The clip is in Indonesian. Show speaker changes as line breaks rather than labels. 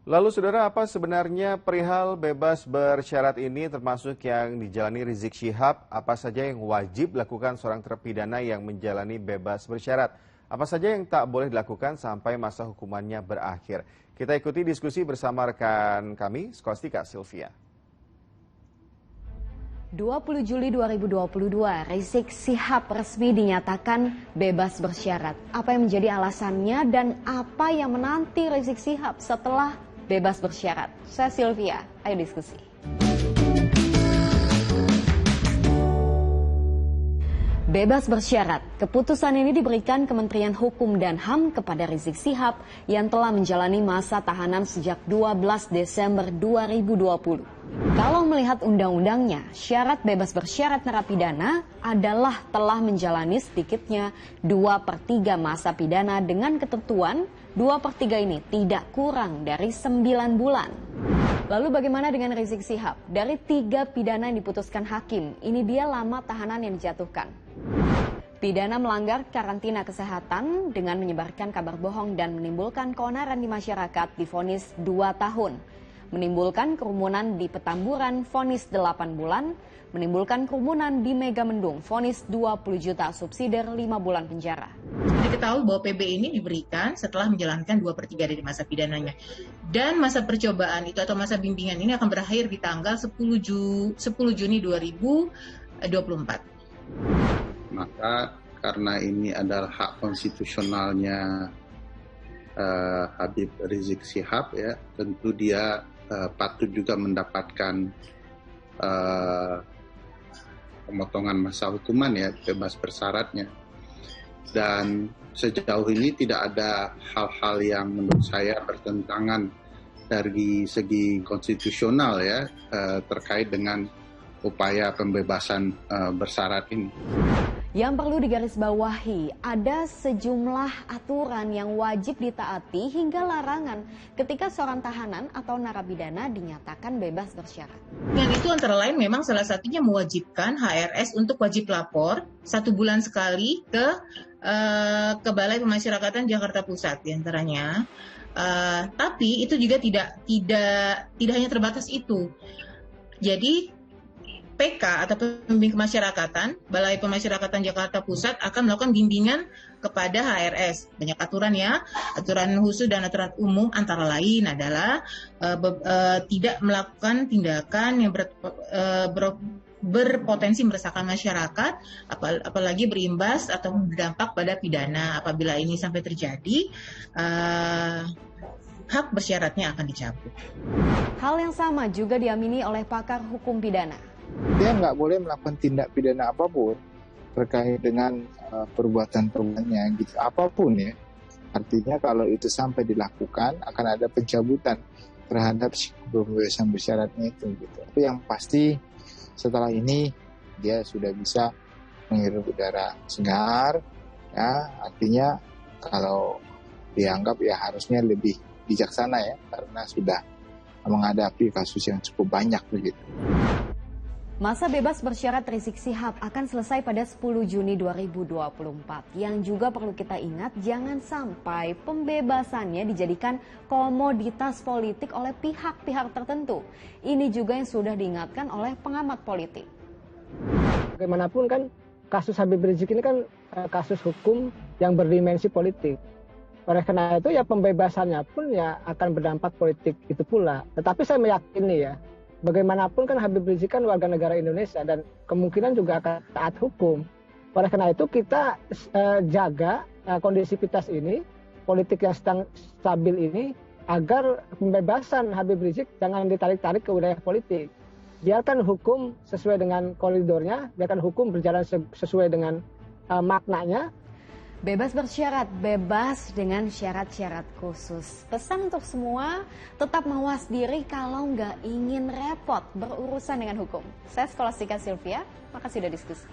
Lalu saudara, apa sebenarnya perihal bebas bersyarat ini termasuk yang dijalani Rizik Syihab? Apa saja yang wajib dilakukan seorang terpidana yang menjalani bebas bersyarat? Apa saja yang tak boleh dilakukan sampai masa hukumannya berakhir? Kita ikuti diskusi bersama rekan kami, Skolastika Sylvia.
20 Juli 2022, Rizik Syihab resmi dinyatakan bebas bersyarat. Apa yang menjadi alasannya dan apa yang menanti Rizik Syihab setelah bebas bersyarat? Saya Sylvia, ayo diskusi. Bebas bersyarat, keputusan ini diberikan Kementerian Hukum dan HAM kepada Rizik Syihab yang telah menjalani masa tahanan sejak 12 Desember 2020. Kalau melihat undang-undangnya, syarat bebas bersyarat narapidana adalah telah menjalani sedikitnya 2/3 masa pidana dengan ketentuan 2/3 ini tidak kurang dari 9 bulan. Lalu bagaimana dengan Rizik Syihab? Dari 3 pidana yang diputuskan hakim, ini dia lama tahanan yang dijatuhkan. Pidana melanggar karantina kesehatan dengan menyebarkan kabar bohong dan menimbulkan keonaran di masyarakat divonis 2 tahun. Menimbulkan kerumunan di Petamburan, vonis 8 bulan. Menimbulkan kerumunan di Megamendung, vonis 20 juta, subsidiar 5 bulan penjara.
Diketahui bahwa PB ini diberikan setelah menjalankan 2/3 dari masa pidananya. Dan masa percobaan itu atau masa bimbingan ini akan berakhir di tanggal 10 Juni 2024.
Maka karena ini adalah hak konstitusionalnya Habib Rizik Syihab, ya, tentu dia patut juga mendapatkan pemotongan masa hukuman, ya, bebas bersyaratnya. Dan sejauh ini tidak ada hal-hal yang menurut saya bertentangan dari segi konstitusional, ya, terkait dengan upaya pembebasan bersyarat ini.
Yang perlu digarisbawahi, ada sejumlah aturan yang wajib ditaati hingga larangan ketika seorang tahanan atau narapidana dinyatakan bebas bersyarat.
Yang itu antara lain memang salah satunya mewajibkan HRS untuk wajib lapor 1 bulan sekali ke Balai Pemasyarakatan Jakarta Pusat diantaranya. Tapi itu juga tidak hanya terbatas itu. Jadi PK atau pembimbing kemasyarakatan, Balai Pemasyarakatan Jakarta Pusat akan melakukan bimbingan kepada HRS. Banyak aturan, ya, aturan khusus dan aturan umum antara lain adalah tidak melakukan tindakan yang berpotensi meresahkan masyarakat, apalagi berimbas atau berdampak pada pidana. Apabila ini sampai terjadi, hak bersyaratnya akan dicabut.
Hal yang sama juga diamini oleh pakar hukum pidana.
Dia nggak boleh melakukan tindak pidana apapun terkait dengan perbuatan-perbuatannya, gitu, apapun, ya. Artinya kalau itu sampai dilakukan akan ada pencabutan terhadap pembebasan bersyaratnya itu, gitu. Tapi yang pasti setelah ini dia sudah bisa menghirup udara segar, ya. Artinya kalau dianggap, ya, harusnya lebih bijaksana, ya, karena sudah menghadapi kasus yang cukup banyak begitu.
Masa bebas bersyarat Rizik Syihab akan selesai pada 10 Juni 2024. Yang juga perlu kita ingat, jangan sampai pembebasannya dijadikan komoditas politik oleh pihak-pihak tertentu. Ini juga yang sudah diingatkan oleh pengamat politik.
Bagaimanapun kan kasus Habib Rizik ini kan kasus hukum yang berdimensi politik. Oleh karena itu, ya, pembebasannya pun, ya, akan berdampak politik itu pula. Tetapi saya meyakini, ya, bagaimanapun kan Habib Rizik kan warga negara Indonesia dan kemungkinan juga akan taat hukum. Oleh karena itu kita jaga kondisivitas ini, politik yang sedang stabil ini, agar pembebasan Habib Rizik jangan ditarik-tarik ke wilayah politik. Biarkan hukum sesuai dengan koridornya, biarkan hukum berjalan sesuai dengan maknanya.
Bebas bersyarat, bebas dengan syarat-syarat khusus. Pesan untuk semua, tetap mawas diri kalau nggak ingin repot berurusan dengan hukum. Saya Skolastika Sylvia, makasih sudah diskusi.